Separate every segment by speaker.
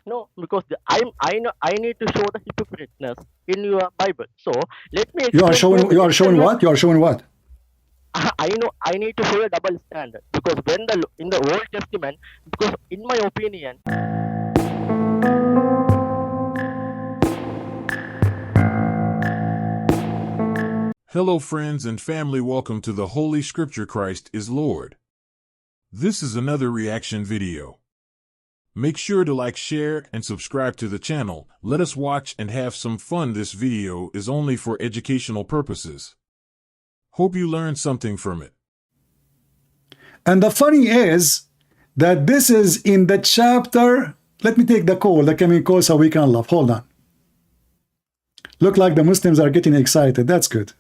Speaker 1: No, because I need to show the hypocriteness in your Bible. So let me
Speaker 2: You are
Speaker 1: explain
Speaker 2: showing,
Speaker 1: clearly.
Speaker 2: you are
Speaker 1: Let me tell
Speaker 2: showing
Speaker 1: you.
Speaker 2: what? You are showing what?
Speaker 1: I know I need to show a double standard because when the in the Old Testament, because in my opinion,
Speaker 3: Hello, friends and family. Welcome to the Holy Scripture Christ is Lord. This is another reaction video. Make sure to like, share, and subscribe to the channel. Let us watch and have some fun. This video is only for educational purposes. Hope you learned something from it.
Speaker 2: And the funny is that this is in the chapter. Let me take the call, the coming call, so we can laugh. Hold on. Look like the Muslims are getting excited. That's good.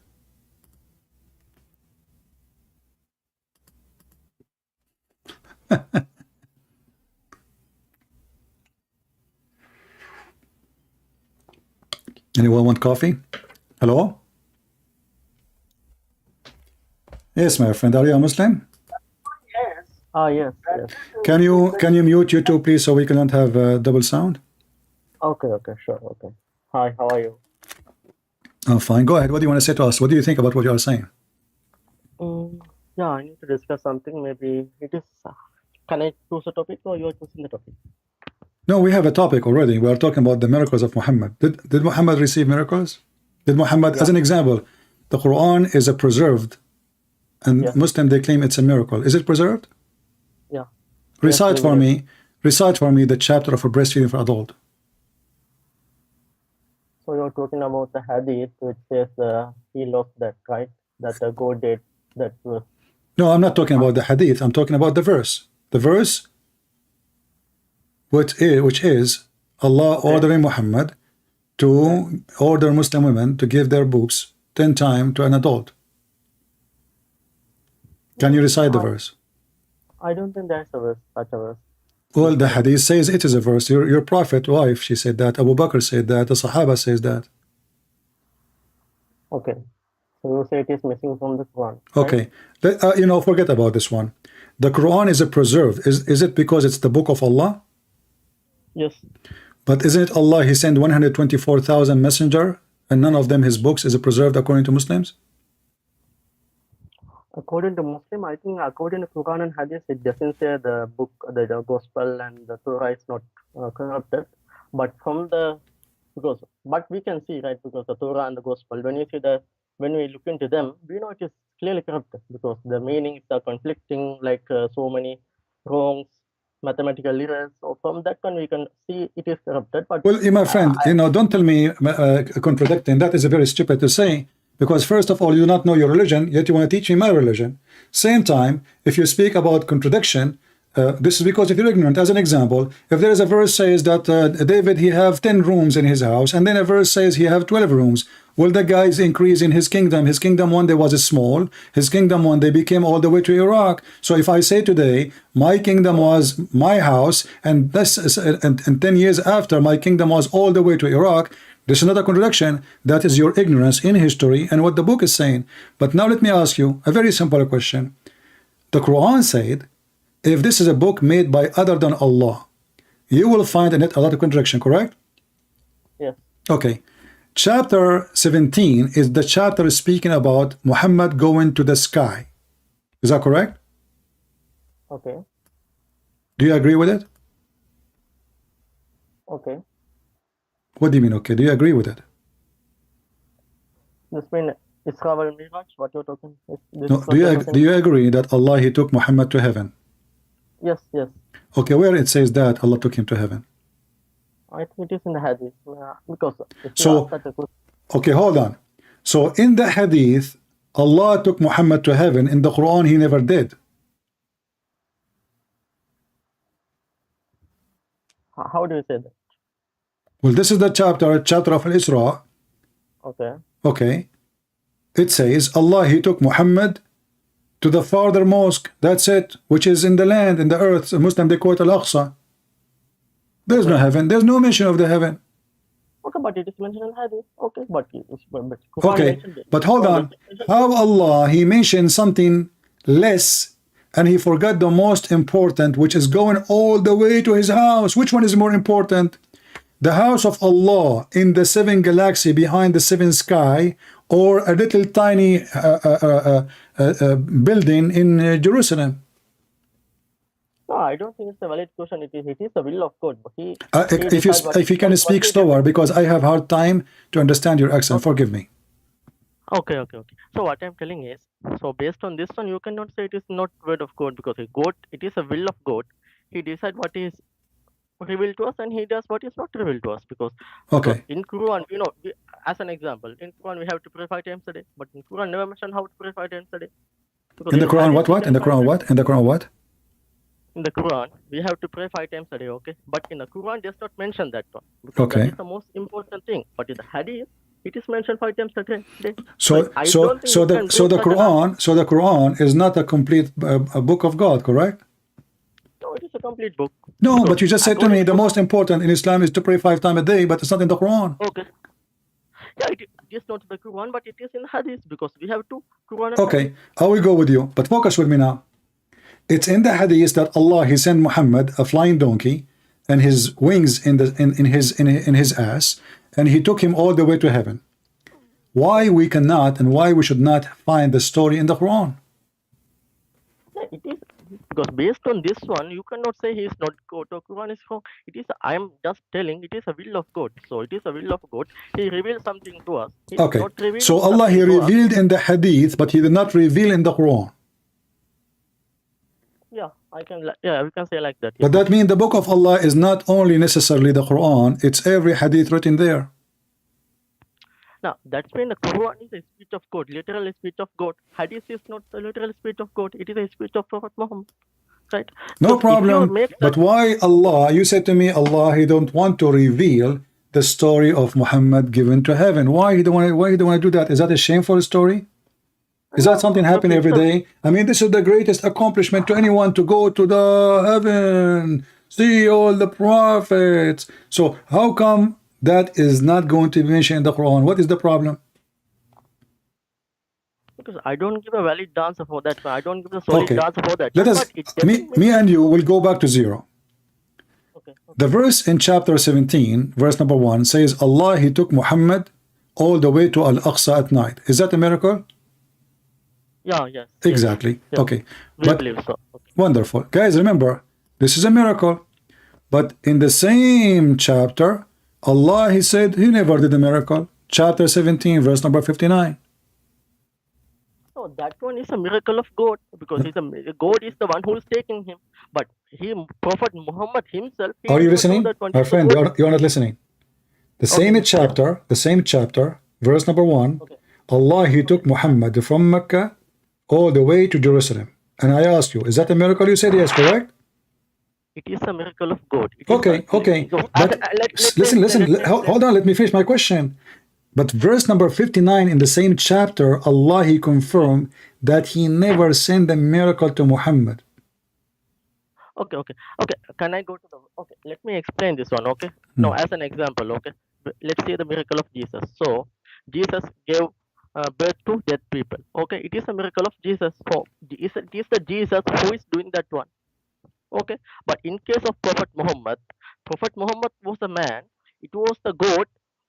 Speaker 2: Anyone want coffee? Hello? Yes, my friend. Are you a Muslim?
Speaker 1: yes, yes.
Speaker 2: Can you mute YouTube, please, so we cannot have double sound?
Speaker 1: Okay, sure, okay. Hi, how are you?
Speaker 2: Oh, fine. Go ahead. What do you want to say to us? What do you think about what you are saying?
Speaker 1: Yeah, I need to discuss something. Maybe it is. Can I choose a topic or you are choosing the topic?
Speaker 2: No, we have a topic already. We are talking about the miracles of Muhammad. Did Muhammad receive miracles? Did Muhammad, as
Speaker 1: Yeah,
Speaker 2: an example, the Quran is a preserved, and
Speaker 1: yes,
Speaker 2: Muslim they claim it's a miracle. Is it preserved?
Speaker 1: yeah, yes,
Speaker 2: Recite for
Speaker 1: many.
Speaker 2: me. Recite for me the chapter of a breastfeeding for adult.
Speaker 1: So you're talking about the hadith which says he lost that, right? That God did that was.
Speaker 2: No, I'm not talking about the hadith. I'm talking about the verse. The verse, which is Allah
Speaker 1: Okay.
Speaker 2: ordering Muhammad to order Muslim women to give their boobs 10 times to an adult. Can you recite the verse?
Speaker 1: I don't think there's a verse, such a verse.
Speaker 2: Well, the hadith says it is a verse. Your prophet wife, she said that. Abu Bakr said that. The Sahaba says that.
Speaker 1: Okay. So you say it is missing from the Quran, right?
Speaker 2: Okay. Forget about this one. The Quran is a preserved. Is it because it's the book of Allah?
Speaker 1: Yes.
Speaker 2: But isn't it Allah? He sent 124,000 messenger, and none of them his books is preserved according to Muslims.
Speaker 1: According to Muslim, I think according to Quran and Hadith, it doesn't say the book, the Gospel and the Torah is not corrupted. But but we can see, right, because the Torah and the Gospel, when we look into them, we know it is clearly corrupted because the meanings are conflicting, like so many wrongs, mathematical errors. So from that one, we can see it is corrupted. But
Speaker 2: Well, my friend, don't tell me contradicting. That is very stupid to say, because first of all, you do not know your religion, yet you want to teach me my religion. Same time, if you speak about contradiction, this is because if you're ignorant. As an example, if there is a verse says that David, he have 10 rooms in his house, and then a verse says he have 12 rooms. Well, the guys increase in his kingdom. His kingdom one day was small. His kingdom one day became all the way to Iraq. So if I say today, my kingdom was my house, and this is, and 10 years after, my kingdom was all the way to Iraq, this is another contradiction. That is your ignorance in history and what the book is saying. But now let me ask you a very simple question. The Quran said, if this is a book made by other than Allah, you will find in it a lot of contradiction, correct?
Speaker 1: yes.
Speaker 2: Okay. Chapter 17 is the chapter speaking about Muhammad going to the sky. Is that correct?
Speaker 1: Okay.
Speaker 2: Do you agree with it?
Speaker 1: Okay.
Speaker 2: What do you mean, okay? Do you agree with it?
Speaker 1: This means Isra wal Miraj, what you're talking?
Speaker 2: No. Do you agree that Allah, he took Muhammad to heaven?
Speaker 1: Yes, yes.
Speaker 2: Okay, where it says that Allah took him to heaven?
Speaker 1: I think it is in the hadith because if you
Speaker 2: So,
Speaker 1: ask that question,
Speaker 2: okay, hold on. So in the hadith, Allah took Muhammad to heaven. In the Quran, he never did.
Speaker 1: how do you say that?
Speaker 2: Well, this is the chapter of Al-Isra.
Speaker 1: Okay.
Speaker 2: Okay. It says, Allah, he took Muhammad to the farther mosque. That's it. Which is in the land, in the earth. Muslim, they call it Al-Aqsa. There's no heaven. There's no mention of the heaven.
Speaker 1: Okay, but it is mentioned in hadith. Okay, but
Speaker 2: Okay, but hold on. How Allah, he mentioned something less and he forgot the most important, which is going all the way to his house. Which one is more important? The house of Allah in the 7 galaxy behind the 7 sky, or a little tiny building in Jerusalem?
Speaker 1: No, I don't think it's a valid question. It is the will of God. But he
Speaker 2: if you can speak slower, because I have hard time to understand your accent. Forgive me.
Speaker 1: Okay. So what I'm telling is, so based on this one, you cannot say it is not word of God, because God, it is a will of God. He decides what is revealed to us, and he does what is not revealed to us. Because in Quran, as an example, in Quran we have to pray 5 times a day, but in Quran never mention how to pray 5 times a day.
Speaker 2: In the Quran, what? In the Quran, what? In the Quran, what?
Speaker 1: In the Quran, we have to pray 5 times a day, okay? But in the Quran, does not mention that one, because that is the most important thing. But in the Hadith, it is mentioned 5 times a day.
Speaker 2: So the Quran is not a complete book of God, correct?
Speaker 1: No, it is a complete book.
Speaker 2: No, but you just said to me the most important in Islam is to pray 5 times a day, but it's not in the Quran.
Speaker 1: Okay. Yeah, it is not in the Quran, but it is in Hadith, because we have two Quran.
Speaker 2: Okay, I will go with you, but focus with me now. It's in the Hadith that Allah, he sent Muhammad a flying donkey and his wings in his ass, and he took him all the way to heaven. Why we cannot and why we should not find the story in the Quran?
Speaker 1: It is because based on this one, you cannot say he is not God or Quran is wrong. It is, I am just telling, it is a will of God. So it is a will of God. He revealed something to us.
Speaker 2: Okay. So Allah, he revealed in the Hadith, but he did not reveal in the Quran.
Speaker 1: Yeah, we can say like that. Yeah.
Speaker 2: But that means the book of Allah is not only necessarily the Quran, it's every hadith written there.
Speaker 1: Now, that's when the Quran is a speech of God, literal speech of God. Hadith is not the literal speech of God, it is a speech of Prophet Muhammad. Right?
Speaker 2: No
Speaker 1: so
Speaker 2: problem. But why Allah? You said to me, Allah, he don't want to reveal the story of Muhammad given to heaven. Why he don't want to do that? Is that a shameful story? Is that something happening every day? I mean, this is the greatest accomplishment to anyone, to go to the heaven, see all the prophets. So how come that is not going to be mentioned in the Quran? What is the problem?
Speaker 1: Because I don't give a valid answer for that. I don't give a solid answer for that.
Speaker 2: Let us, me and you will go back to zero.
Speaker 1: Okay.
Speaker 2: The verse in chapter 17, verse number 1 says, Allah, he took Muhammad all the way to Al-Aqsa at night. Is that a miracle?
Speaker 1: Yeah, yes.
Speaker 2: Exactly.
Speaker 1: Yes.
Speaker 2: Okay.
Speaker 1: We believe so. Okay.
Speaker 2: Wonderful. Guys, remember, this is a miracle. But in the same chapter, Allah, he said he never did a miracle. Chapter 17, verse number 59.
Speaker 1: No, that one is a miracle of God, because God is the one who is taking him. But Prophet Muhammad himself...
Speaker 2: Are you listening? My friend, you're not listening. The same chapter, verse number 1, Allah, he took Muhammad from Mecca all the way to Jerusalem. And I asked you, is that a miracle? You said yes, correct?
Speaker 1: It is a miracle of God.
Speaker 2: Okay. But listen, hold on, let me finish my question. But verse number 59 in the same chapter, Allah, he confirmed that he never sent a miracle to Muhammad.
Speaker 1: Okay. Can I go to the... Okay, let me explain this one, okay? Now, as an example, okay? Let's say the miracle of Jesus. So, Jesus gave birth to dead people. Okay, it is a miracle of Jesus. So, it is the Jesus who is doing that one. Okay, but in case of Prophet Muhammad was a man. It was the God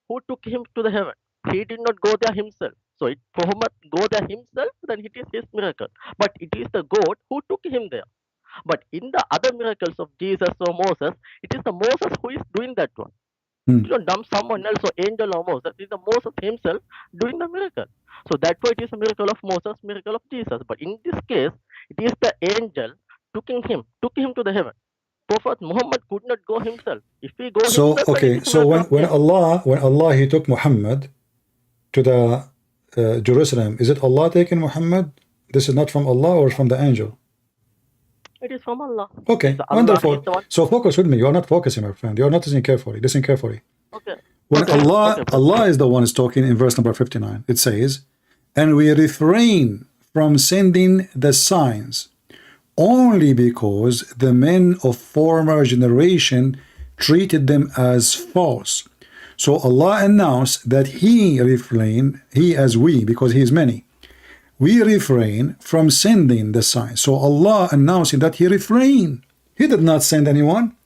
Speaker 1: who took him to the heaven. He did not go there himself. So if Muhammad go there himself, then it is his miracle. But it is the God who took him there. But in the other miracles of Jesus or Moses, it is the Moses who is doing that one. You don't dump someone else or angel or Moses. It is the Moses himself doing the miracle. So that's why it is a miracle of Moses, miracle of Jesus. But in this case, it is the angel took him to the heaven. Prophet Muhammad could not go himself. If he go himself,
Speaker 2: so when Allah he took Muhammad to the Jerusalem, is it Allah taking Muhammad? This is not from Allah or from the angel?
Speaker 1: It is from Allah.
Speaker 2: Okay,
Speaker 1: so
Speaker 2: wonderful. So focus with me. You are not focusing, my friend. You are not listening carefully. Listen carefully.
Speaker 1: Okay.
Speaker 2: When Allah is the one is talking in verse number 59, it says, and we refrain from sending the signs only because the men of former generation treated them as false. So Allah announced that he refrained, he as we, because he is many, we refrain from sending the sign. So Allah announcing that He refrained. He did not send anyone.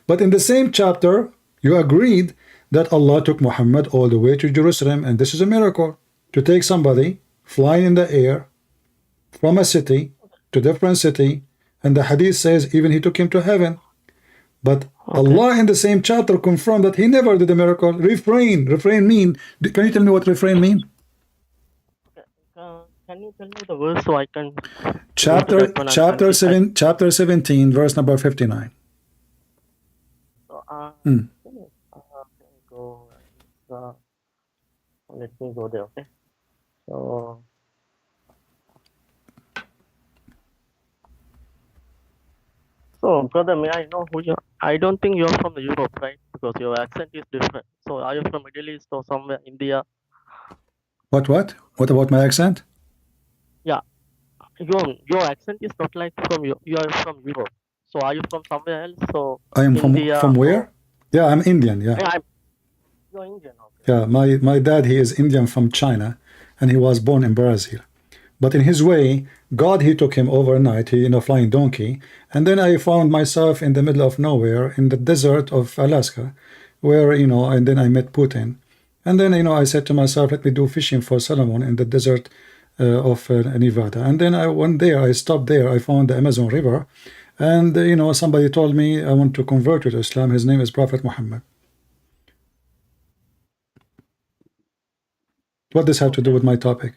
Speaker 2: But in the same chapter, you agreed that Allah took Muhammad all the way to Jerusalem, and this is a miracle. To take somebody flying in the air from a city to different city, and the hadith says even He took him to heaven. But Allah in the same chapter confirmed that He never did a miracle. Refrain. Refrain mean. Can you tell me what refrain mean?
Speaker 1: Can you tell me the verse so I can
Speaker 2: Chapter 17, verse number 59.
Speaker 1: So, go. Let me go there. Okay. So, brother, may I know who you are? I don't think you're from the Europe, right? Because your accent is different. So, are you from Middle East or somewhere India?
Speaker 2: What? What about my accent?
Speaker 1: Yeah, your accent is not like from you. You are from Europe. So, are you from somewhere else? So,
Speaker 2: I am
Speaker 1: India
Speaker 2: from where?
Speaker 1: or...
Speaker 2: Yeah, I'm Indian. Yeah.
Speaker 1: You're Indian. Okay.
Speaker 2: Yeah, my dad, he is Indian from China, and he was born in Brazil. But in his way, God, He took him overnight, he in a flying donkey, and then I found myself in the middle of nowhere in the desert of Alaska, where, and then I met Putin. And then, I said to myself, let me do fishing for salmon in the desert of Nevada. And then one day I stopped there, I found the Amazon River, and, somebody told me I want to convert to Islam. His name is Prophet Muhammad. What does have to do with my topic?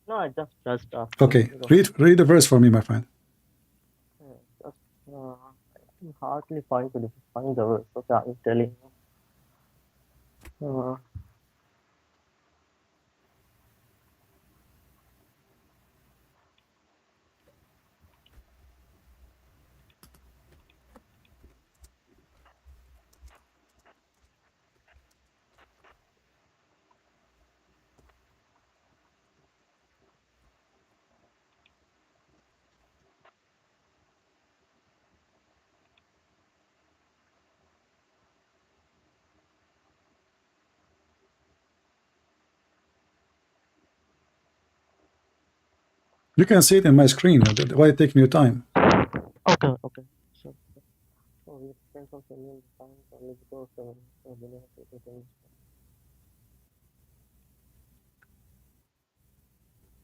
Speaker 1: No, I just asked.
Speaker 2: Okay, read the verse for me, my friend.
Speaker 1: Just hardly find the verse. Okay, I'm telling you.
Speaker 2: You can see it in my screen. Why taking your time?
Speaker 1: Okay. So it depends on the time only because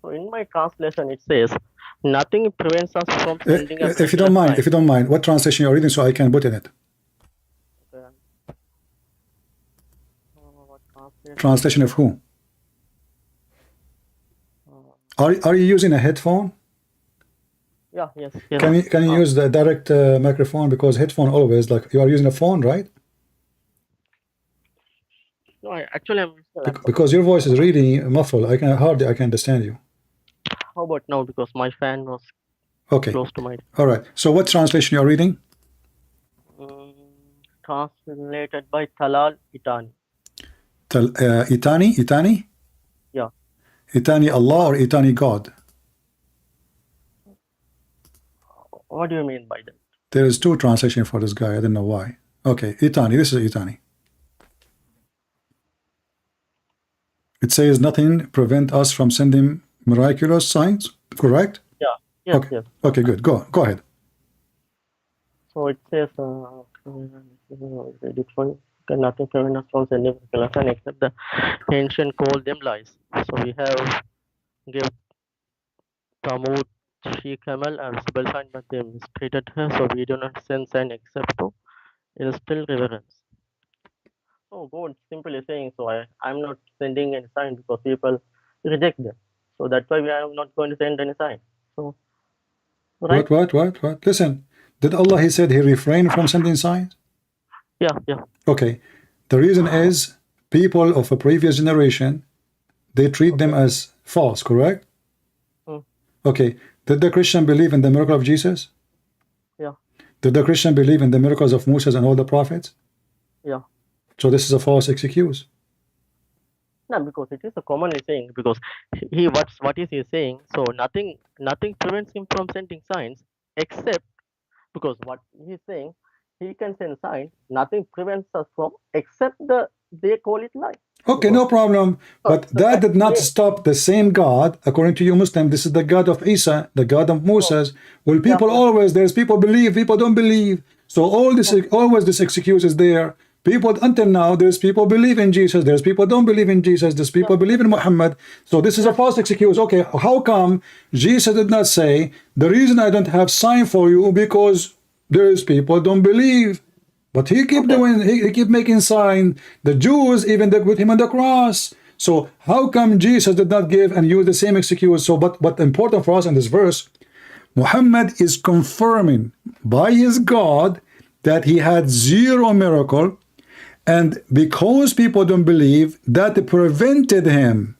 Speaker 1: so in my translation it says nothing prevents us from sending a
Speaker 2: if you don't mind, what translation you're reading so I can put in it?
Speaker 1: Okay.
Speaker 2: Translation of who? Are you using a headphone?
Speaker 1: Yeah, yes.
Speaker 2: Can you use the direct microphone, because headphone always, like, you are using a phone, right?
Speaker 1: No, actually I'm using a laptop.
Speaker 2: Because your voice is really muffled. I can hardly understand you.
Speaker 1: How about now? Because my fan was close to my...
Speaker 2: All right. So what translation you are reading?
Speaker 1: Translated by Talal Itani.
Speaker 2: Itani?
Speaker 1: Yeah.
Speaker 2: Itani Allah or Itani God?
Speaker 1: What do you mean by that?
Speaker 2: There is two translations for this guy. I don't know why. Okay, Itani. This is Itani. It says nothing prevent us from sending miraculous signs. Correct?
Speaker 1: Yeah. Yes.
Speaker 2: Okay.
Speaker 1: Yes.
Speaker 2: Okay. Good. Go ahead.
Speaker 1: So it says nothing prevent us from sending miraculous signs except the ancient called them lies. So we have give Thamud she camel a visible sign, but they mistreated her, so we do not send sign except to instill reverence. So God simply saying, so I'm not sending any sign because people reject them. So that's why we are not going to send any sign. So right?
Speaker 2: What? Listen, did Allah, He said He refrained from sending signs?
Speaker 1: Yeah.
Speaker 2: Okay. The reason is people of a previous generation, they treat them as false, correct? Okay. Did the Christian believe in the miracle of Jesus?
Speaker 1: Yeah.
Speaker 2: Did the Christian believe in the miracles of Moses and all the prophets?
Speaker 1: Yeah.
Speaker 2: So this is a false excuse.
Speaker 1: No, because it is a commonly saying, because what is he saying? So nothing prevents him from sending signs except, because what he's saying, he can send signs, nothing prevents us from except they call it lie.
Speaker 2: Okay, no problem. But that did not stop the same God, according to you Muslim. This is the God of Isa, the God of Moses. Well, people always, there's people believe, people don't believe. So all this, always this excuse is there. People, until now, there's people believe in Jesus, there's people don't believe in Jesus, there's people believe in Muhammad. So this is a false excuse. Okay, how come Jesus did not say, the reason I don't have sign for you because there's people don't believe? But he keep doing, he keep making sign. The Jews even they put him on the cross. So how come Jesus did not give and use the same excuse? So, but important for us in this verse, Muhammad is confirming by his God that he had zero miracle, and because people don't believe, that prevented him.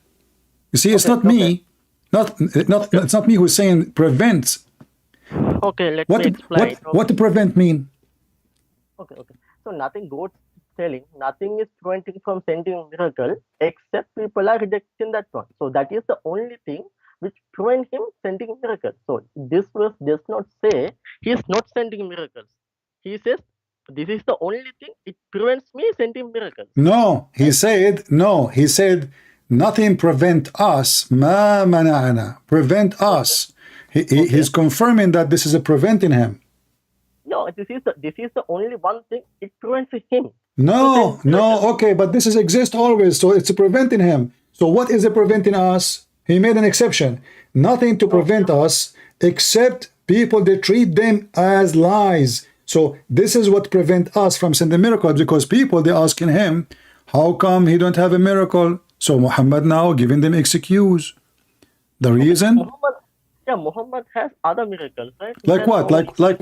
Speaker 2: You see, it's not me, it's not me who's saying prevents.
Speaker 1: Okay, let me explain.
Speaker 2: What to prevent mean?
Speaker 1: Okay. So nothing God telling, nothing is preventing from sending a miracle, except people are rejecting that one. So that is the only thing which prevent him sending miracles. So this verse does not say he is not sending miracles. He says this is the only thing it prevents me sending miracles.
Speaker 2: No, he said nothing prevent us. Ma mana'ana, prevent us. He's confirming that this is a preventing him.
Speaker 1: No, this is the only one thing it prevents him.
Speaker 2: No, okay, but this is exist always, so it's preventing him. So what is it preventing us? He made an exception. Nothing to prevent us except people that treat them as lies. So this is what prevent us from sending miracles, because people they asking him, how come he don't have a miracle? So Muhammad now giving them excuse. The reason?
Speaker 1: Muhammad has other miracles, right?
Speaker 2: Like what? Like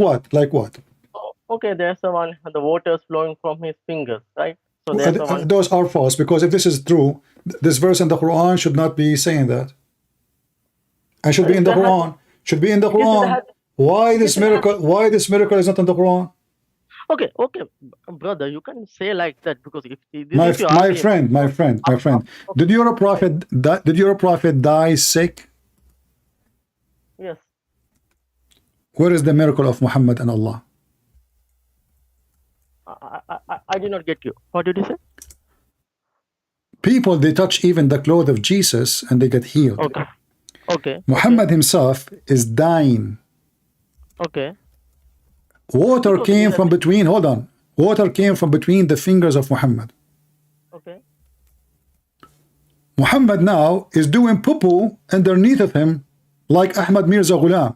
Speaker 2: what?
Speaker 1: Oh, okay, there's the one, the waters flowing from his fingers, right? So there's the one.
Speaker 2: Those are false, because if this is true, this verse in the Quran should not be saying that. And should be in the Quran. Should be in the Quran. Why this miracle? Why this miracle is not in the Quran?
Speaker 1: Okay, brother, you can say like that, because if
Speaker 2: my friend, did your prophet die sick?
Speaker 1: Yes.
Speaker 2: Where is the miracle of Muhammad and Allah?
Speaker 1: I did not get you. What did you say?
Speaker 2: People, they touch even the clothes of Jesus and they get healed.
Speaker 1: Okay.
Speaker 2: Muhammad himself is dying.
Speaker 1: Okay.
Speaker 2: Water came from between, hold on. Water came from between the fingers of Muhammad.
Speaker 1: Okay.
Speaker 2: Muhammad now is doing poo-poo underneath of him, like Ahmad Mirza Ghulam.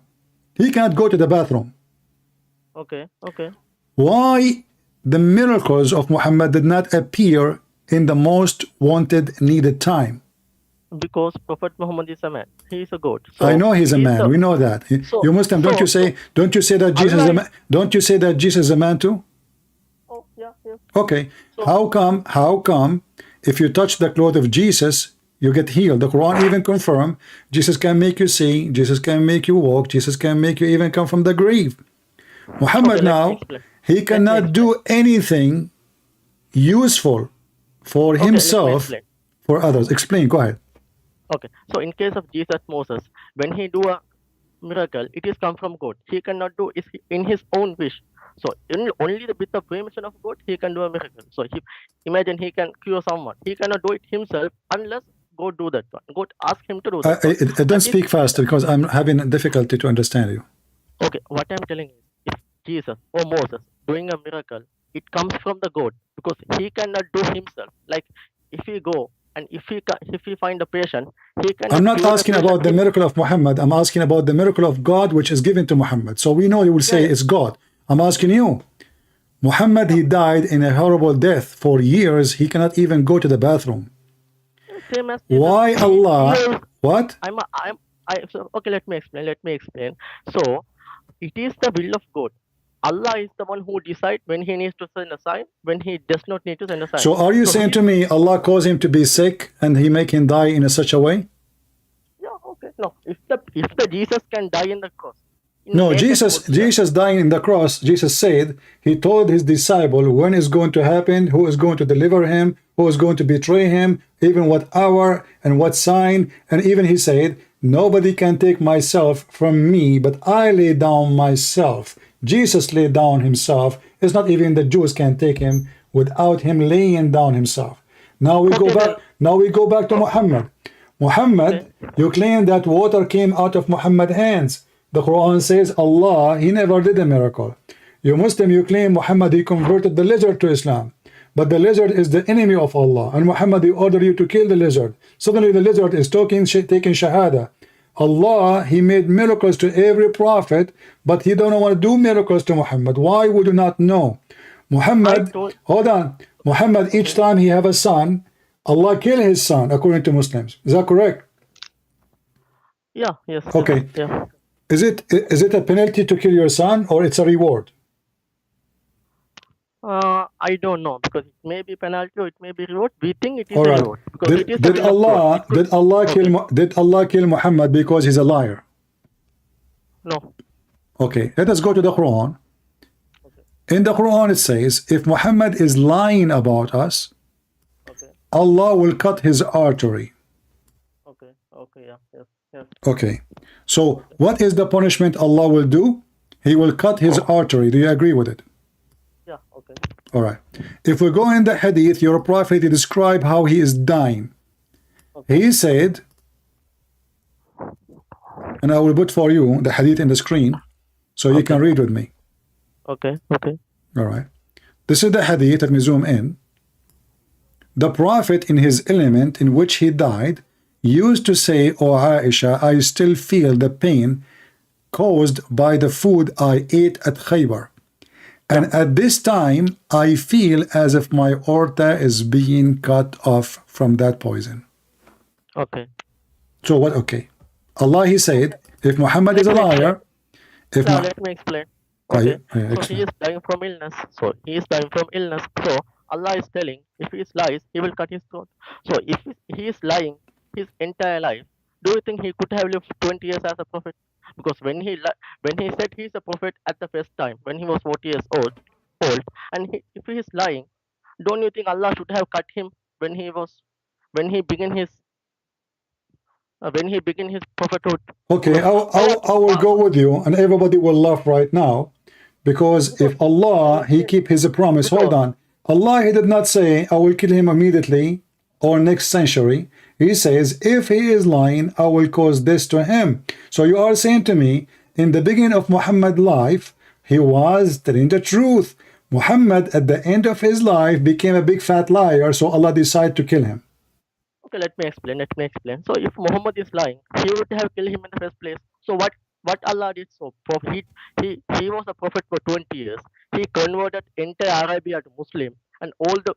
Speaker 2: He can't go to the bathroom.
Speaker 1: Okay.
Speaker 2: Why the miracles of Muhammad did not appear in the most wanted, needed time?
Speaker 1: Because Prophet Muhammad is a man. He is a God. So
Speaker 2: I know he's a man. We know that. You Muslim, don't you say that Jesus is a man? Don't you say that Jesus is a man too?
Speaker 1: Oh, yeah.
Speaker 2: Okay. So, how come if you touch the cloth of Jesus, you get healed? The Quran even confirm Jesus can make you see, Jesus can make you walk, Jesus can make you even come from the grave. Muhammad now, he cannot do anything useful for himself, for others. Explain, go ahead.
Speaker 1: Okay, so in case of Jesus Moses, when he do a miracle, it is come from God. He cannot do it in his own wish. So only with the permission of God, he can do a miracle. So imagine he can cure someone. He cannot do it himself unless God do that one. God ask him to do that.
Speaker 2: I don't speak fast because I'm having difficulty to understand you.
Speaker 1: Okay, what I'm telling is, if Jesus or Moses doing a miracle, it comes from the God, because he cannot do himself. Like if he go and if he find a patient, he can.
Speaker 2: I'm not asking about the miracle of Muhammad. I'm asking about the miracle of God which is given to Muhammad. So we know you will say it's God. I'm asking you, Muhammad, he died in a horrible death for years. He cannot even go to the bathroom.
Speaker 1: Same as
Speaker 2: why Allah? What?
Speaker 1: Okay, let me explain. So it is the will of God. Allah is the one who decides when he needs to send a sign, when he does not need to send a sign.
Speaker 2: So are you saying to me Allah caused him to be sick and he make him die in such a way?
Speaker 1: Yeah, okay. No, if the Jesus can die in the cross.
Speaker 2: No, Jesus dying in the cross, Jesus said, he told his disciple when is going to happen, who is going to deliver him, who is going to betray him, even what hour and what sign, and even he said, nobody can take myself from me, but I lay down myself. Jesus laid down himself. It's not even the Jews can take him without him laying down himself. Now we go
Speaker 1: Okay,
Speaker 2: back. Now we go back to Muhammad. Muhammad, you claim that water came out of Muhammad's hands. The Quran says Allah, he never did a miracle. You Muslim, you claim Muhammad, he converted the lizard to Islam. But the lizard is the enemy of Allah. And Muhammad, he ordered you to kill the lizard. Suddenly the lizard is taking shahada. Allah, he made miracles to every prophet, but he don't want to do miracles to Muhammad. Why would you not know? Muhammad, hold on. Muhammad, each time he have a son, Allah kill his son, according to Muslims. Is that correct?
Speaker 1: Yeah, yes.
Speaker 2: Okay.
Speaker 1: Yeah.
Speaker 2: Is it a penalty to kill your son, or it's a reward?
Speaker 1: I don't know, because it may be penalty or it may be reward. We think it is
Speaker 2: All
Speaker 1: a
Speaker 2: right.
Speaker 1: reward, because it is
Speaker 2: Did
Speaker 1: a will of God.
Speaker 2: did Allah kill Muhammad because he's a liar?
Speaker 1: No.
Speaker 2: Okay. Let us go to the Quran. In the Quran it says, if Muhammad is lying about us,
Speaker 1: Okay.
Speaker 2: Allah will cut his artery.
Speaker 1: Okay. Okay. Yeah. Yes. Yes.
Speaker 2: Okay. So what is the punishment Allah will do? He will cut his artery. Do you agree with it?
Speaker 1: Yeah. Okay.
Speaker 2: All right. If we go in the hadith, your prophet described how he is dying. He said, and I will put for you the hadith in the screen so you can read with me.
Speaker 1: Okay. Okay.
Speaker 2: All right. This is the hadith. Let me zoom in. The prophet, in his element in which he died, used to say, "O Aisha, I still feel the pain caused by the food I ate at Khaybar. And at this time, I feel as if my aorta is being cut off from that poison."
Speaker 1: Okay.
Speaker 2: So what? Okay. Allah, he said, if Muhammad is a liar, if
Speaker 1: Now
Speaker 2: Mu-
Speaker 1: let me explain.
Speaker 2: Oh,
Speaker 1: Okay.
Speaker 2: yeah, yeah,
Speaker 1: So he
Speaker 2: excellent.
Speaker 1: is dying from illness. So he is dying from illness. So Allah is telling, if he is lies, he will cut his throat. So if he is lying his entire life, do you think he could have lived 20 years as a prophet? Because when he said he is a prophet at the first time, when he was 40 years old, and if he is lying, don't you think Allah should have cut him when he began his prophethood?
Speaker 2: Okay, I will go with you, and everybody will laugh right now, because if Allah, he keep his promise, hold on. Allah, he did not say, I will kill him immediately or next century. He says, if he is lying, I will cause this to him. So you are saying to me, in the beginning of Muhammad's life, he was telling the truth. Muhammad, at the end of his life, became a big fat liar, so Allah decided to kill him.
Speaker 1: Okay, let me explain. So if Muhammad is lying, he would have killed him in the first place. So what Allah did, so he was a prophet for 20 years. He converted entire Arabia to Muslim, and all the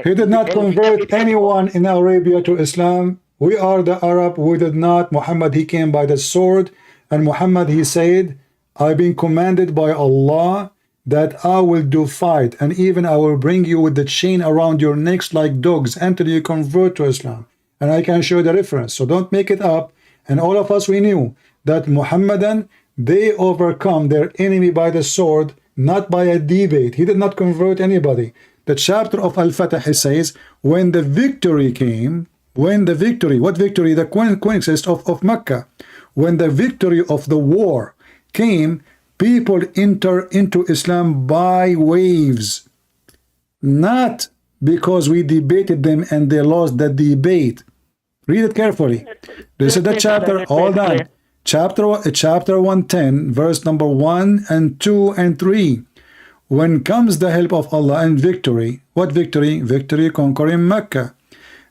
Speaker 2: He did not convert anyone in Arabia to Islam. We are the Arab. We did not. Muhammad, he came by the sword. And Muhammad, he said, I've been commanded by Allah that I will do fight. And even I will bring you with the chain around your necks like dogs until you convert to Islam. And I can show the reference. So don't make it up. And all of us, we knew that Muhammadan, they overcome their enemy by the sword, not by a debate. He did not convert anybody. The chapter of Al-Fatih says, when the victory came, what victory? The conquest of Mecca. When the victory of the war came, people enter into Islam by waves. Not because we debated them and they lost the debate. Read it carefully. This is the chapter, hold on. Chapter 110, verse number 1 and 2 and 3. When comes the help of Allah and victory, what victory? Victory conquering Mecca.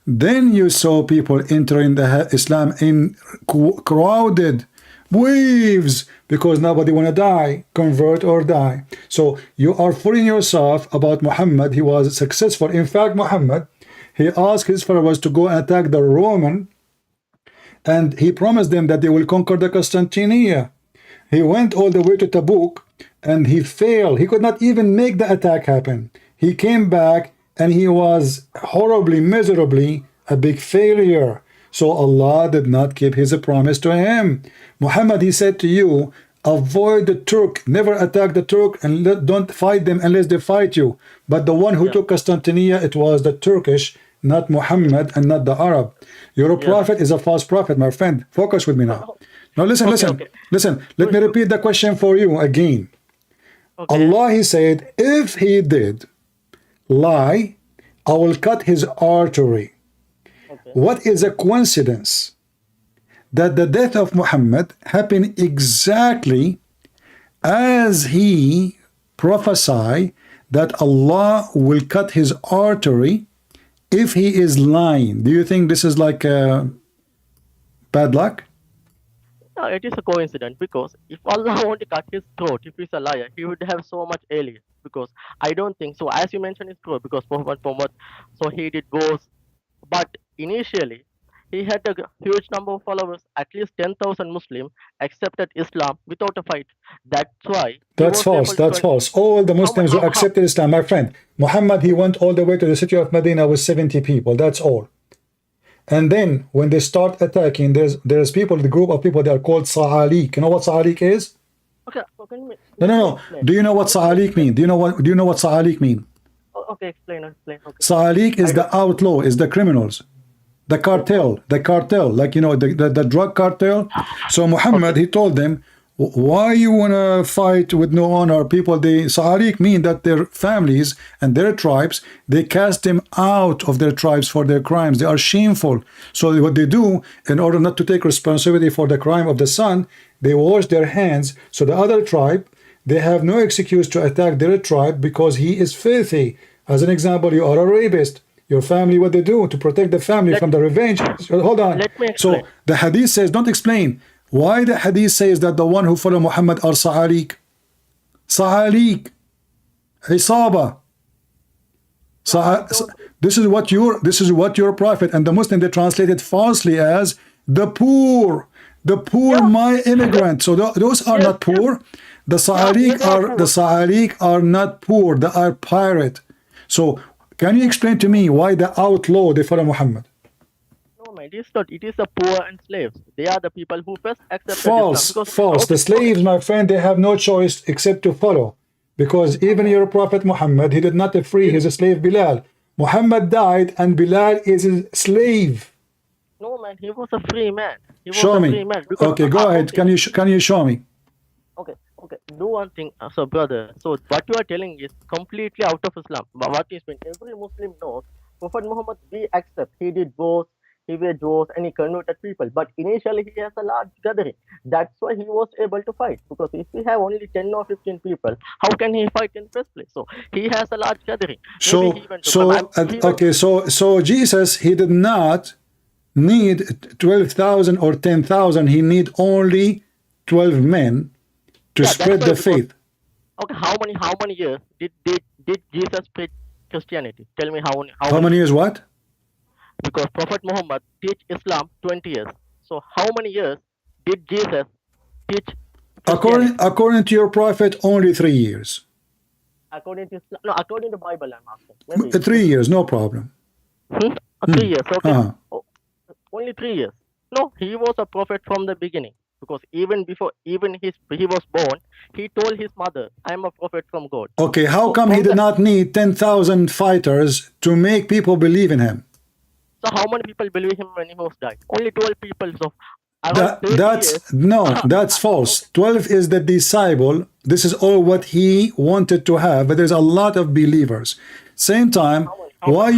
Speaker 2: Then you saw people entering the Islam in crowded waves, because nobody want to die, convert or die. So you are fooling yourself about Muhammad. He was successful. In fact, Muhammad, he asked his followers to go and attack the Roman, and he promised them that they will conquer the Constantinia. He went all the way to Tabuk, and he failed. He could not even make the attack happen. He came back, and he was horribly, miserably a big failure. So Allah did not keep his promise to him. Muhammad, he said to you, avoid the Turk, never attack the Turk, and don't fight them unless they fight you. But the one who took Constantinia, it was the Turkish, not Muhammad and not the Arab. Your prophet is a false prophet, my friend. Focus with me now. Now listen. Let me repeat the question for you again. Allah, he said, if he did lie, I will cut his artery.
Speaker 1: Okay.
Speaker 2: What is a coincidence that the death of Muhammad happened exactly as he prophesied that Allah will cut his artery if he is lying? Do you think this is like bad luck?
Speaker 1: No, it is a coincidence because if Allah want to cut his throat, if he's a liar, he would have so much earlier. Because I don't think so. As you mentioned, it's true because Muhammad, so he did wars, but initially he had a huge number of followers. At least 10,000 Muslims accepted Islam without a fight. That's why he
Speaker 2: That's
Speaker 1: was
Speaker 2: false.
Speaker 1: able to.
Speaker 2: That's false. All the Muslims who
Speaker 1: how,
Speaker 2: accepted Islam, my friend, Muhammad, he went all the way to the city of Medina with 70 people. That's all. And then when they start attacking, there's people, the group of people that are called Sa'alik. You know what Sa'alik is?
Speaker 1: Okay, so can you
Speaker 2: No.
Speaker 1: explain?
Speaker 2: Do you know what Sa'alik mean? Do you know what Sa'alik mean?
Speaker 1: Okay, explain. Okay.
Speaker 2: Sa'alik is the outlaw, is the criminals. The cartel, like, you know, the drug cartel. So Muhammad, he told them, why you want to fight with no honor? People, they Sa'alik mean that their families and their tribes, they cast them out of their tribes for their crimes. They are shameful. So what they do, in order not to take responsibility for the crime of the son, they wash their hands. So the other tribe, they have no excuse to attack their tribe because he is filthy. As an example, you are a rapist. Your family, what they do to protect the family from the revenge. Hold on.
Speaker 1: Let me explain.
Speaker 2: So the hadith says, don't explain. Why the hadith says that the one who follow Muhammad are Sa'alik? Sa'alik. Isaba. This is what your prophet and the Muslim, they translated falsely as the poor. The poor, my immigrant. So those are not poor. The Sa'alik are not poor. They are pirate. So can you explain to me why the outlaw, they follow Muhammad?
Speaker 1: No, man, it is not. It is the poor and slaves. They are the people who first accepted
Speaker 2: False.
Speaker 1: Islam.
Speaker 2: False. The slaves, my friend, they have no choice except to follow. Because even your prophet Muhammad, he did not free his slave Bilal. Muhammad died and Bilal is his slave.
Speaker 1: No, man, he was a free man. He was
Speaker 2: Show
Speaker 1: a
Speaker 2: me.
Speaker 1: free man. Because,
Speaker 2: Okay, go ahead.
Speaker 1: Okay.
Speaker 2: Can you show me?
Speaker 1: Okay. Do one thing, so brother. So what you are telling is completely out of Islam. But what is meant? Every Muslim knows Prophet Muhammad. We accept he did wars, he waged wars, and he converted people. But initially he has a large gathering. That's why he was able to fight. Because if we have only 10 or 15 people, how can he fight in the first place? So he has a large gathering.
Speaker 2: So Jesus, he did not need 12,000 or 10,000. He need only 12 men to spread the faith.
Speaker 1: Okay, how many years did Jesus preach Christianity? Tell me
Speaker 2: how many years what?
Speaker 1: Because Prophet Muhammad teach Islam 20 years. So how many years did Jesus teach Christianity?
Speaker 2: According to your prophet, only 3 years.
Speaker 1: According to Islam, no, according to Bible, I'm asking.
Speaker 2: Maybe 3 years, no problem.
Speaker 1: 3 years, okay. Only 3 years. No, he was a prophet from the beginning. Because even before he was born, he told his mother, I am a prophet from God.
Speaker 2: Okay, how come he did not need 10,000 fighters to make people believe in him?
Speaker 1: So how many people believe him when he was died? Only 12 people. So
Speaker 2: that's false. 12 is the disciple. This is all what he wanted to have, but there's a lot of believers. Same time, why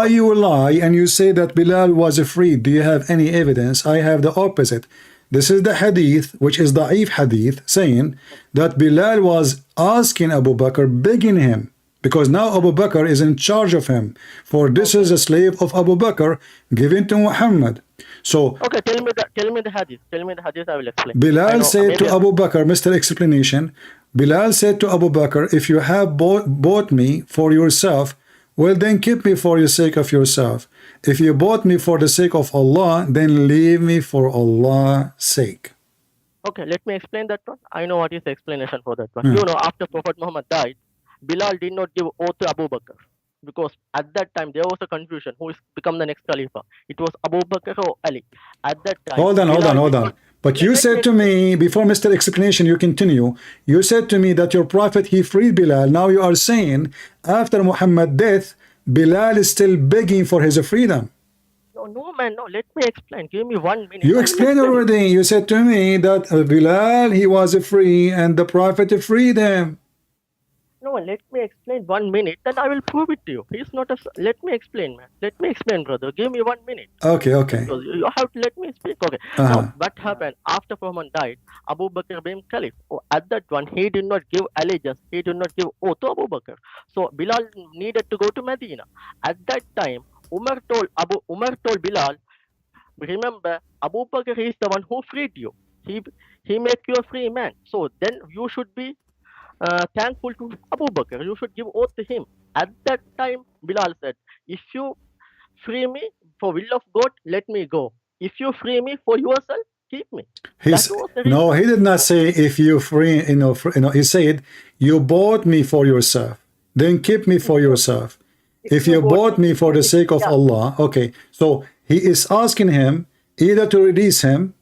Speaker 2: you lie and you say that Bilal was free? Do you have any evidence? I have the opposite. This is the hadith, which is da'if hadith, saying that Bilal was asking Abu Bakr, begging him, because now Abu Bakr is in charge of him. For this is a slave of Abu Bakr given to Muhammad. So
Speaker 1: okay, tell me the hadith. Tell me the hadith, I will explain.
Speaker 2: Bilal said to Abu Bakr, Mr. Explanation, Bilal said to Abu Bakr, if you have bought me for yourself, well then keep me for the sake of yourself. If you bought me for the sake of Allah, then leave me for Allah's sake.
Speaker 1: Okay, let me explain that one. I know what is the explanation for that one. You know, after Prophet Muhammad died, Bilal did not give oath to Abu Bakr. Because at that time, there was a confusion. Who is become the next Khalifa? It was Abu Bakr or Ali. At that time...
Speaker 2: Hold on. But you said to me, before Mr. Explanation, you continue, you said to me that your prophet, he freed Bilal. Now you are saying, after Muhammad's death, Bilal is still begging for his freedom.
Speaker 1: No, man, no. Let me explain. Give me 1 minute.
Speaker 2: You explained already. You said to me that Bilal, he was free and the prophet freed him.
Speaker 1: No, No, let me explain 1 minute, then I will prove it to you. He's not a. Let me explain, man. Let me explain, brother. Give me 1 minute.
Speaker 2: Okay, okay.
Speaker 1: Because you have to let me speak. Okay. Now,
Speaker 2: Uh-huh.
Speaker 1: what happened after Muhammad died? Abu Bakr became caliph. Oh, at that one, he did not give allegiance. He did not give oath to Abu Bakr. So Bilal needed to go to Medina. At that time, Umar told Bilal, remember, Abu Bakr is the one who freed you. He make you a free man. So then you should be thankful to Abu Bakr. You should give oath to him. At that time, Bilal said, if you free me for will of God, let me go. If you free me for yourself, keep me. That
Speaker 2: He's
Speaker 1: was the
Speaker 2: no,
Speaker 1: reason.
Speaker 2: he did not say if you free, he said you bought me for yourself, then keep me for yourself.
Speaker 1: If
Speaker 2: If
Speaker 1: you
Speaker 2: you
Speaker 1: bought
Speaker 2: bought
Speaker 1: me,
Speaker 2: me for the sake of
Speaker 1: yeah,
Speaker 2: Allah, okay. So he is asking him either to release him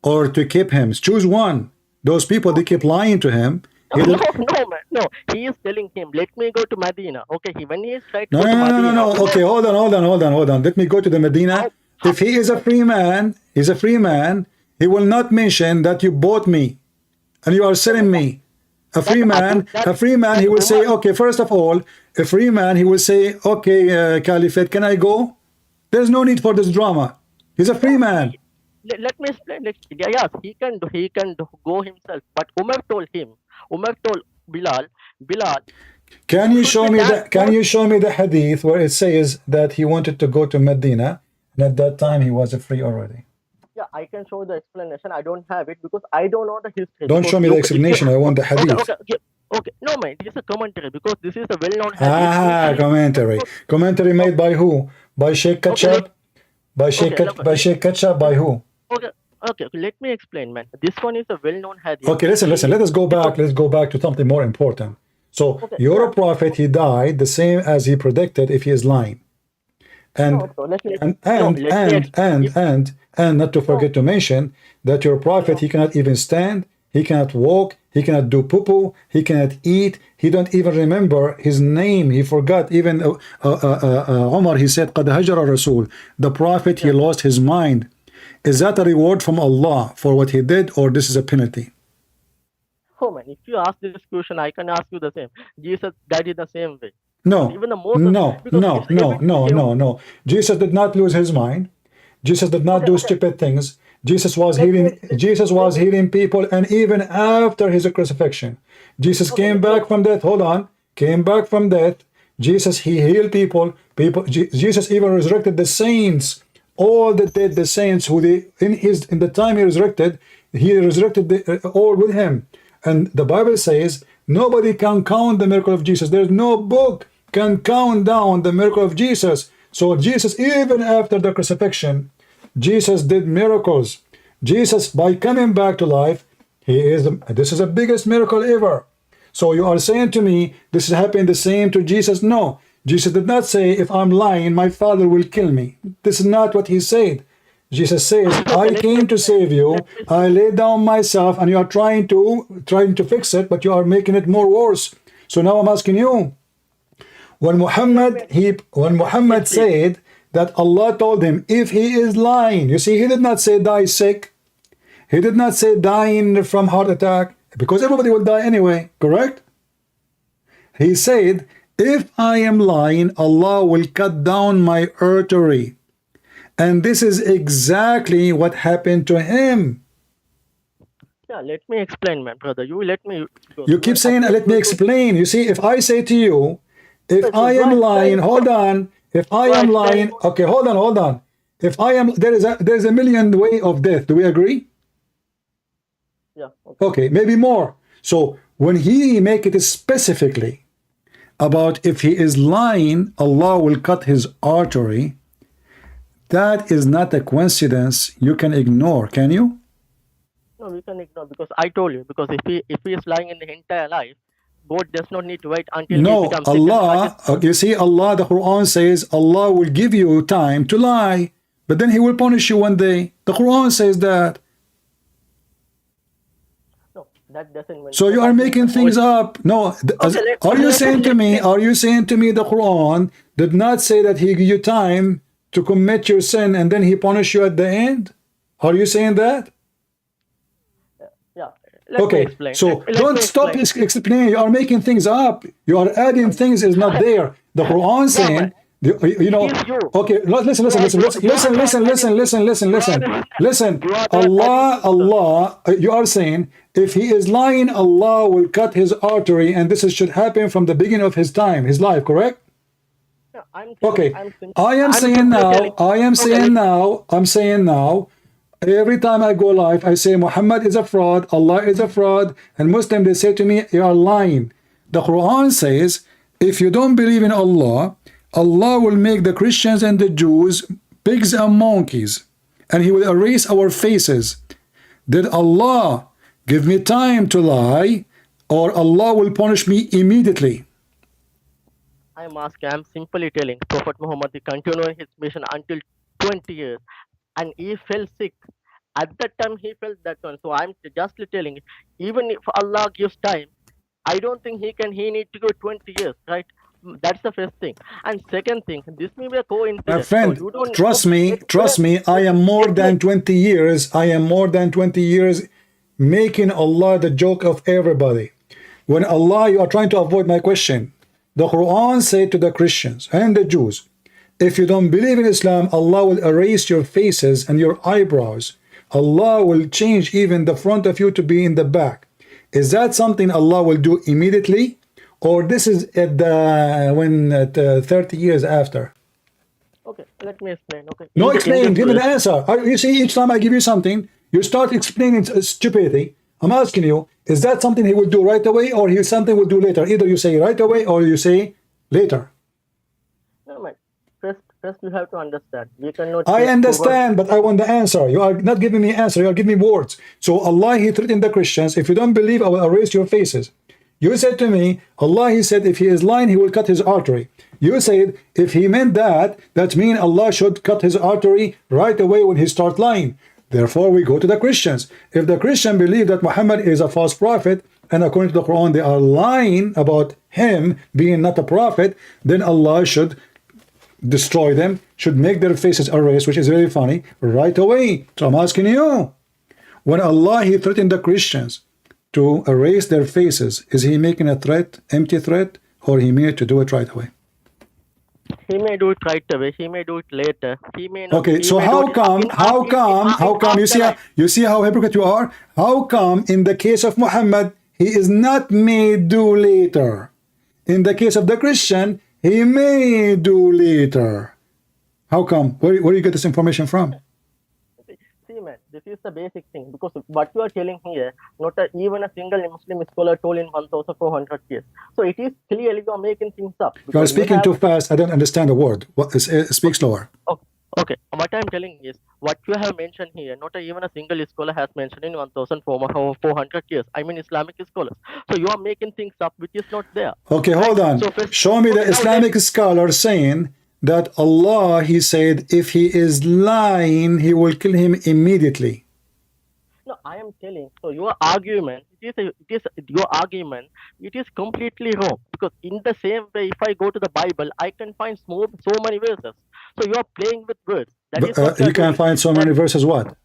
Speaker 2: or to keep him. Choose one. Those people, they keep lying to him. He
Speaker 1: no,
Speaker 2: did,
Speaker 1: no, man, no. He is telling him, let me go to Medina. Okay, when he is trying to
Speaker 2: no,
Speaker 1: go
Speaker 2: no,
Speaker 1: to
Speaker 2: no, no, no,
Speaker 1: Medina,
Speaker 2: no. Okay, hold on. Let me go to the Medina.
Speaker 1: how
Speaker 2: If he is a free man, he will not mention that you bought me and you are selling me.
Speaker 1: that Abu
Speaker 2: A free man,
Speaker 1: that
Speaker 2: he will say,
Speaker 1: Umar.
Speaker 2: okay, first of all, a free man, he will say, okay, Caliphate, can I go? There's no need for this drama. He's a free
Speaker 1: Yeah,
Speaker 2: man.
Speaker 1: let me explain. Yes, he can go himself. But Umar told him. Umar told Bilal, Bilal,
Speaker 2: Can
Speaker 1: you
Speaker 2: you
Speaker 1: should
Speaker 2: show
Speaker 1: be
Speaker 2: me that? Can
Speaker 1: thankful.
Speaker 2: you show me the hadith where it says that he wanted to go to Medina, and at that time he was free already?
Speaker 1: Yeah, I can show the explanation. I don't have it because I don't know the history.
Speaker 2: Don't
Speaker 1: Because
Speaker 2: show me the
Speaker 1: you, if you,
Speaker 2: explanation. I want the
Speaker 1: okay,
Speaker 2: hadith.
Speaker 1: okay, okay, okay. No, man, this is a commentary because this is a well-known hadith. If
Speaker 2: Ah,
Speaker 1: he,
Speaker 2: commentary. Commentary made
Speaker 1: okay,
Speaker 2: by who? By Sheikh
Speaker 1: okay, let,
Speaker 2: Ketchup?
Speaker 1: okay, look,
Speaker 2: By Sheikh Ketchup? By who?
Speaker 1: okay, okay, okay. Let me explain, man. This one is a well-known hadith.
Speaker 2: Okay,
Speaker 1: If
Speaker 2: listen.
Speaker 1: he,
Speaker 2: Let us go
Speaker 1: because
Speaker 2: back. Let's go back to something more important. So
Speaker 1: okay,
Speaker 2: your
Speaker 1: yeah,
Speaker 2: prophet, he died the same as he predicted if he is lying.
Speaker 1: no,
Speaker 2: And
Speaker 1: so let me,
Speaker 2: and
Speaker 1: no,
Speaker 2: and
Speaker 1: let me,
Speaker 2: and and
Speaker 1: if
Speaker 2: and and not to
Speaker 1: no,
Speaker 2: forget to mention that your prophet,
Speaker 1: no,
Speaker 2: he cannot even stand, he cannot walk, he cannot do poo-poo, he cannot eat, he don't even remember his name, he forgot. Even Umar, he said قد هجر الرسول, the prophet, he
Speaker 1: yeah.
Speaker 2: lost his mind. Is that a reward from Allah for what he did, or this is a penalty?
Speaker 1: Oh man, if you ask this question, I can ask you the same. Jesus died in the same way.
Speaker 2: No,
Speaker 1: Even the Moses,
Speaker 2: no,
Speaker 1: because
Speaker 2: no,
Speaker 1: it's
Speaker 2: no,
Speaker 1: every
Speaker 2: no, no, no. Jesus did not lose his mind. Jesus did not
Speaker 1: okay,
Speaker 2: do
Speaker 1: okay.
Speaker 2: stupid things.
Speaker 1: Let me
Speaker 2: Jesus was
Speaker 1: explain.
Speaker 2: healing people, and even after his crucifixion, Jesus
Speaker 1: Okay,
Speaker 2: came back from death. Hold on, came back from death. Jesus, he healed people. Jesus even resurrected the saints, all the dead, the saints who they in the time he resurrected all with him. And the Bible says nobody can count the miracle of Jesus. There's no book can count down the miracle of Jesus. So Jesus, even after the crucifixion, Jesus did miracles. Jesus, by coming back to life, this is the biggest miracle ever. So you are saying to me, this is happening the same to Jesus? No. Jesus did not say, if I'm lying, my father will kill me. This is not what he said. Jesus says,
Speaker 1: Okay,
Speaker 2: I
Speaker 1: let me
Speaker 2: came to
Speaker 1: explain.
Speaker 2: save
Speaker 1: Let
Speaker 2: you.
Speaker 1: me
Speaker 2: I laid down myself, and you are trying to fix it, but you are making it more worse. So now I'm asking you, when
Speaker 1: let me let me
Speaker 2: Muhammad
Speaker 1: speak.
Speaker 2: said that Allah told him, if he is lying, you see, he did not say die sick. He did not say dying from heart attack, because everybody will die anyway, correct? He said, if I am lying, Allah will cut down my artery. And this is exactly what happened to him.
Speaker 1: Yeah, let me explain, my brother. You let me because
Speaker 2: You
Speaker 1: you
Speaker 2: keep
Speaker 1: are
Speaker 2: saying,
Speaker 1: again
Speaker 2: let me
Speaker 1: going to
Speaker 2: explain. You see, if I say to you, if
Speaker 1: no,
Speaker 2: I am lying, hold on. If I
Speaker 1: you are
Speaker 2: am
Speaker 1: explaining.
Speaker 2: lying, okay, hold on. If I am, there is a million way of death. Do we agree?
Speaker 1: Yeah, okay.
Speaker 2: Okay, maybe more. So when he make it specifically about if he is lying, Allah will cut his artery. That is not a coincidence you can ignore, can you?
Speaker 1: No, we can ignore because I told you because if he is lying in the entire life, God does not need to wait until he
Speaker 2: No,
Speaker 1: becomes sick and
Speaker 2: Allah, you see, Allah, the Quran says Allah will give you time to lie, but then He will punish you one day. The Quran says that.
Speaker 1: no, that doesn't mean
Speaker 2: So
Speaker 1: because
Speaker 2: you are
Speaker 1: I think
Speaker 2: making
Speaker 1: the whole
Speaker 2: things up. No,
Speaker 1: okay.
Speaker 2: are you saying to
Speaker 1: Let
Speaker 2: me,
Speaker 1: me
Speaker 2: the Quran did not say that He give you time to commit your sin and then He punish you at the end? Are you saying that?
Speaker 1: yeah. Let me
Speaker 2: Okay,
Speaker 1: explain.
Speaker 2: so
Speaker 1: Let
Speaker 2: don't
Speaker 1: me
Speaker 2: stop
Speaker 1: explain.
Speaker 2: explaining. You are making things up. You are adding things is not there. The Quran
Speaker 1: Yeah, man.
Speaker 2: saying, you know.
Speaker 1: It is you.
Speaker 2: Okay, listen, listen, listen, listen, listen, listen, listen, listen, listen, listen, listen.
Speaker 1: You are not
Speaker 2: Allah,
Speaker 1: adding things.
Speaker 2: Allah. You are saying if he is lying, Allah will cut his artery, and should happen from the beginning of his time, his life. Correct?
Speaker 1: No,
Speaker 2: Okay,
Speaker 1: I'm
Speaker 2: I'm saying
Speaker 1: simply telling.
Speaker 2: now,
Speaker 1: Okay,
Speaker 2: I'm saying now, every time I go live, I say Muhammad is a fraud, Allah is a fraud, and Muslim they say to me, you are lying. The Quran says, if you don't believe in Allah, Allah will make the Christians and the Jews pigs and monkeys, and he will erase our faces. Did Allah give me time to lie, or Allah will punish me immediately?
Speaker 1: I'm asking. I'm simply telling. Prophet Muhammad he continued his mission until 20 years, and he fell sick. At that time, he felt that one. So I'm just telling. Even if Allah gives time, I don't think he can. He need to go 20 years, right? That's the first thing. And second thing, this may be a
Speaker 2: My
Speaker 1: coincidence. So
Speaker 2: friend,
Speaker 1: you don't.
Speaker 2: trust me, I am more than 20 years, I am more than 20 years making Allah the joke of everybody. When Allah, you are trying to avoid my question. The Quran said to the Christians and the Jews, if you don't believe in Islam, Allah will erase your faces and your eyebrows. Allah will change even the front of you to be in the back. Is that something Allah will do immediately? Or this is at the 30 years after?
Speaker 1: Okay, let me explain. Okay,
Speaker 2: No,
Speaker 1: in
Speaker 2: explain.
Speaker 1: this
Speaker 2: Give me the
Speaker 1: verse,
Speaker 2: answer. You see, each time I give you something, you start explaining stupidity. I'm asking you, is that something he will do right away, or he something will do later? Either you say right away, or you say later.
Speaker 1: no man. First you have to understand. We cannot
Speaker 2: I
Speaker 1: take over.
Speaker 2: understand, but I want the answer. You are not giving me answer. You are giving me words. So Allah, he threatened the Christians, if you don't believe, I will erase your faces. You said to me, Allah, he said, if he is lying, he will cut his artery. You said, if he meant that, that means Allah should cut his artery right away when he start lying. Therefore, we go to the Christians. If the Christian believe that Muhammad is a false prophet, and according to the Quran, they are lying about him being not a prophet, then Allah should destroy them, should make their faces erased, which is very funny, right away. So I'm asking you, when Allah, he threatened the Christians to erase their faces, is he making a threat, empty threat, or he meant to do it right away?
Speaker 1: He may do it right away. He may do it later. He may not.
Speaker 2: Okay,
Speaker 1: He
Speaker 2: so
Speaker 1: may do
Speaker 2: how
Speaker 1: it
Speaker 2: come, you see,
Speaker 1: afterlife.
Speaker 2: you see how hypocrite you are? How come in the case of Muhammad, he is not made do later? In the case of the Christian, he may do later. How come? Where do you get this information from?
Speaker 1: See, man, this is the basic thing because what you are telling here, not even a single Muslim scholar told in 1,400 years. So it is clearly you are making things up.
Speaker 2: You are speaking too fast. I don't understand a word. Speak slower.
Speaker 1: Okay. What I am telling is what you have mentioned here. Not even a single scholar has mentioned in 1,400 years. I mean Islamic scholars. So you are making things up which is not there.
Speaker 2: Okay, hold on.
Speaker 1: So first,
Speaker 2: show me the Islamic scholar saying that Allah, he said, if he is lying, he will kill him immediately.
Speaker 1: No, I am telling. So your argument, it is completely wrong because in the same way, if I go to the Bible, I can find so many verses. So you are playing with words. That is what
Speaker 2: you can find so many verses. What?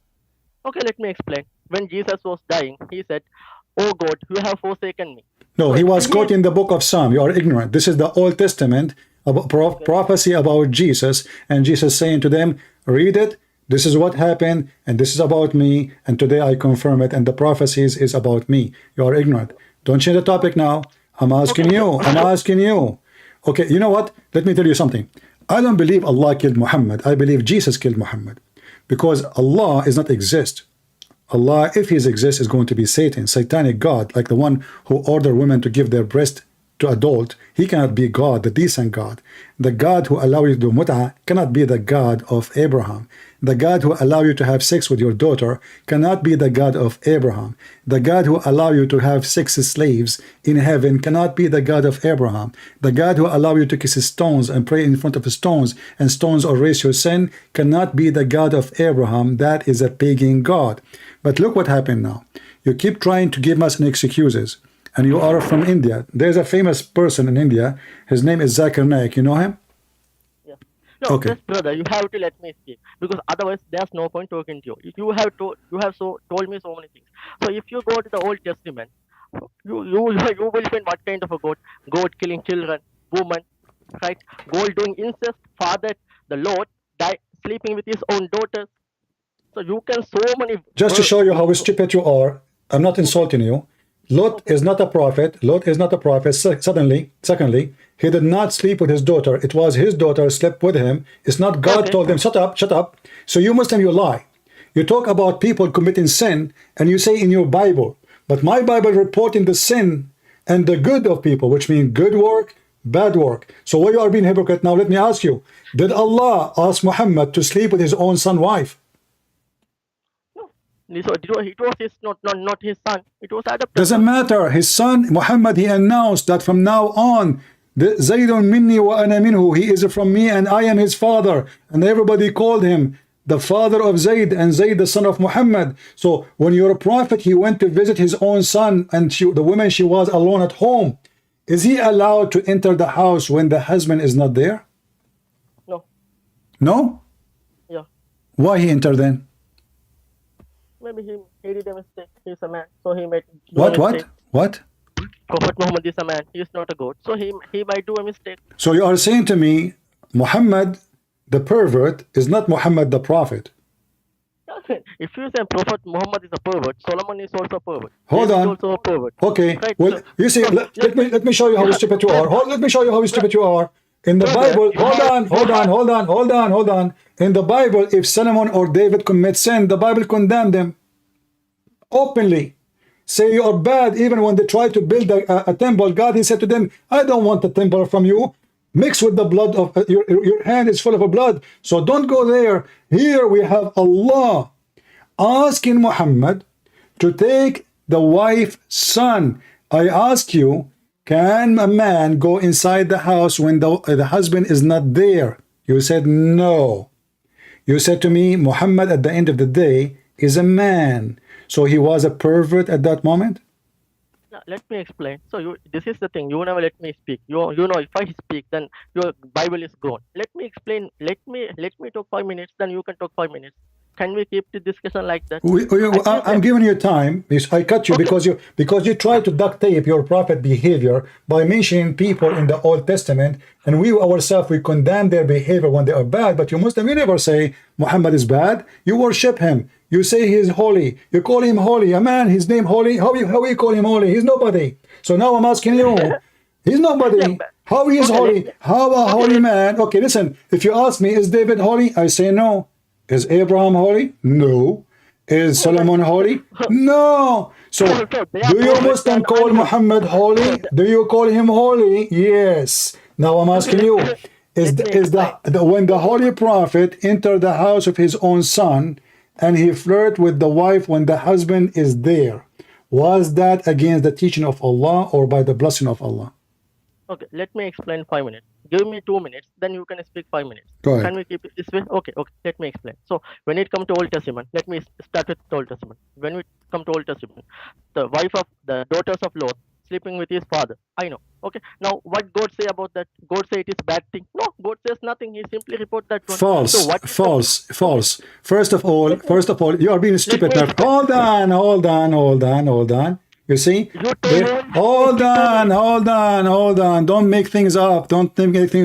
Speaker 1: Okay, let me explain. When Jesus was dying, he said, "Oh God, you have forsaken me."
Speaker 2: No, he was quoting the book of Psalm. You are ignorant. This is the Old Testament about prophecy about Jesus, and Jesus saying to them, read it. This is what happened, and this is about me, and today I confirm it, and the prophecies is about me. You are ignorant. Don't change the topic now. I'm asking you. I'm asking you. Okay, you know what? Let me tell you something. I don't believe Allah killed Muhammad. I believe Jesus killed Muhammad. Because Allah is not exist. Allah, if he exists, is going to be Satan, satanic God, like the one who ordered women to give their breast to adult. He cannot be God, the decent God. The God who allow you to do mut'ah cannot be the God of Abraham. The God who allow you to have sex with your daughter cannot be the God of Abraham. The God who allow you to have 6 slaves in heaven cannot be the God of Abraham. The God who allow you to kiss stones and pray in front of stones and stones erase your sin cannot be the God of Abraham. That is a pagan God. But look what happened now. You keep trying to give us excuses. And you are from India. There's a famous person in India. His name is Zakir Naik. You know him?
Speaker 1: Yeah. No,
Speaker 2: Okay.
Speaker 1: just brother, you have to let me speak because otherwise there's no point talking to you. You have told me so many things. So if you go to the Old Testament, you will find what kind of a goat? Goat killing children, woman, right? Goat doing incest, father, the Lord sleeping with his own daughters. So you can so many.
Speaker 2: Just to show you how stupid you are, I'm not
Speaker 1: Okay,
Speaker 2: insulting you. Lot
Speaker 1: okay,
Speaker 2: is not a prophet. Lot is not a prophet. Secondly, he did not sleep with his daughter. It was his daughter slept with him. It's not God
Speaker 1: okay.
Speaker 2: told him, shut up, shut up. So you Muslim, you lie. You talk about people committing sin, and you say in your Bible, but my Bible reporting the sin and the good of people, which means good work, bad work. So why you are being hypocrite now? Let me ask you, did Allah ask Muhammad to sleep with his own son wife?
Speaker 1: No, it was his not his son. It was adopted
Speaker 2: Doesn't
Speaker 1: son.
Speaker 2: matter. His son Muhammad, he announced that from now on, Zaydun minni wa ana minhu. He is from me and I am his father. And everybody called him the father of Zayd and Zayd the son of Muhammad. So when you're a prophet, he went to visit his own son and the woman, she was alone at home. Is he allowed to enter the house when the husband is not there?
Speaker 1: No,
Speaker 2: No?
Speaker 1: yeah.
Speaker 2: Why he entered then?
Speaker 1: Maybe he did a mistake. He's a man, so he might do a
Speaker 2: What?
Speaker 1: mistake.
Speaker 2: What?
Speaker 1: Prophet Muhammad is a man. He is not a god, so he might do a mistake.
Speaker 2: So you are saying to me, Muhammad the pervert is not Muhammad the prophet.
Speaker 1: If you say Prophet Muhammad is a pervert, Solomon is also a pervert.
Speaker 2: Hold
Speaker 1: David is
Speaker 2: on.
Speaker 1: also a pervert.
Speaker 2: Okay.
Speaker 1: Right?
Speaker 2: Well,
Speaker 1: So,
Speaker 2: you see,
Speaker 1: so
Speaker 2: let me show you how stupid you are. Let me show you how stupid you are. In the
Speaker 1: brother,
Speaker 2: Bible,
Speaker 1: you have-
Speaker 2: hold on. In the Bible, if Solomon or David commit sin, the Bible condemned them openly. Say you are bad, even when they try to build a temple. God, he said to them, I don't want a temple from you. Mix with the blood of your hand is full of blood. So don't go there. Here we have Allah asking Muhammad to take the wife's son. I ask you, can a man go inside the house when the husband is not there? You said no. You said to me, Muhammad at the end of the day is a man. So he was a pervert at that moment?
Speaker 1: Yeah, let me explain. So this is the thing. You never let me speak. You know, if I speak, then your Bible is gone. Let me explain. Let me talk 5 minutes. Then you can talk 5 minutes. Can we keep the discussion like that?
Speaker 2: I'm giving you time. I cut you
Speaker 1: Okay.
Speaker 2: because you try to duct tape your prophet behavior by mentioning people in the Old Testament, and we ourselves we condemn their behavior when they are bad. But you Muslim, you never say Muhammad is bad. You worship him. You say he is holy. You call him holy. A man, his name holy. How you call him holy? He's nobody. So now I'm asking you. He's
Speaker 1: Yeah.
Speaker 2: nobody. How he is
Speaker 1: Okay.
Speaker 2: holy? How a holy man? Okay, listen. If you ask me, is David holy? I say no. Is Abraham holy? No. Is Solomon holy? No. So,
Speaker 1: They are
Speaker 2: do you
Speaker 1: prophets
Speaker 2: Muslim
Speaker 1: and
Speaker 2: call
Speaker 1: unholy.
Speaker 2: Muhammad holy? Do you call him holy? Yes. Now I'm asking you, is
Speaker 1: Let me explain.
Speaker 2: when the holy prophet entered the house of his own son and he flirt with the wife when the husband is there, was that against the teaching of Allah or by the blessing of Allah?
Speaker 1: Okay, let me explain 5 minutes. Give me 2 minutes, then you can speak 5 minutes.
Speaker 2: Go ahead.
Speaker 1: Can we keep it this way? Okay, let me explain. So when it comes to Old Testament, let me start with the Old Testament. When we come to Old Testament, the wife of the daughters of Lot sleeping with his father. I know. Okay. Now what God say about that? God say it is bad thing. No, God says nothing. He simply report that one. So
Speaker 2: False,
Speaker 1: what is
Speaker 2: false,
Speaker 1: the
Speaker 2: false. First of all, you are being stupid
Speaker 1: me
Speaker 2: now.
Speaker 1: explain.
Speaker 2: Hold on. You see,
Speaker 1: You told me
Speaker 2: hold
Speaker 1: speak 2 minutes.
Speaker 2: on. Don't make things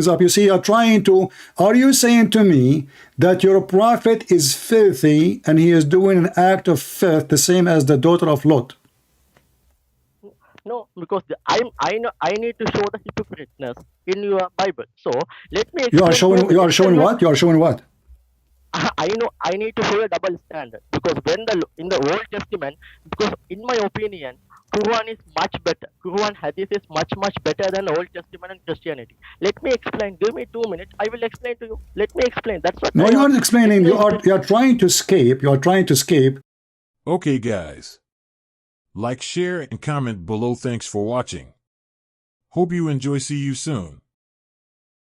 Speaker 2: up. You see, are you saying to me that your prophet is filthy and he is doing an act of filth, the same as the daughter of Lot?
Speaker 1: No, because I know I need to show the hypocriteness in your Bible. So let me
Speaker 2: You are
Speaker 1: explain 2 minutes.
Speaker 2: you are showing what? You are showing what?
Speaker 1: I know I need to show a double standard because when in the Old Testament, because in my opinion, Quran is much better. Quran Hadith is much better than Old Testament and Christianity. Let me explain. Give me 2 minutes. I will explain to you. Let me explain. That's what
Speaker 2: No,
Speaker 1: I
Speaker 2: you
Speaker 1: asked.
Speaker 2: aren't explaining.
Speaker 1: Let me explain.
Speaker 2: You are trying to escape. You are trying to escape.
Speaker 3: Okay, guys. Like, share, and comment below. Thanks for watching. Hope you enjoy. See you soon.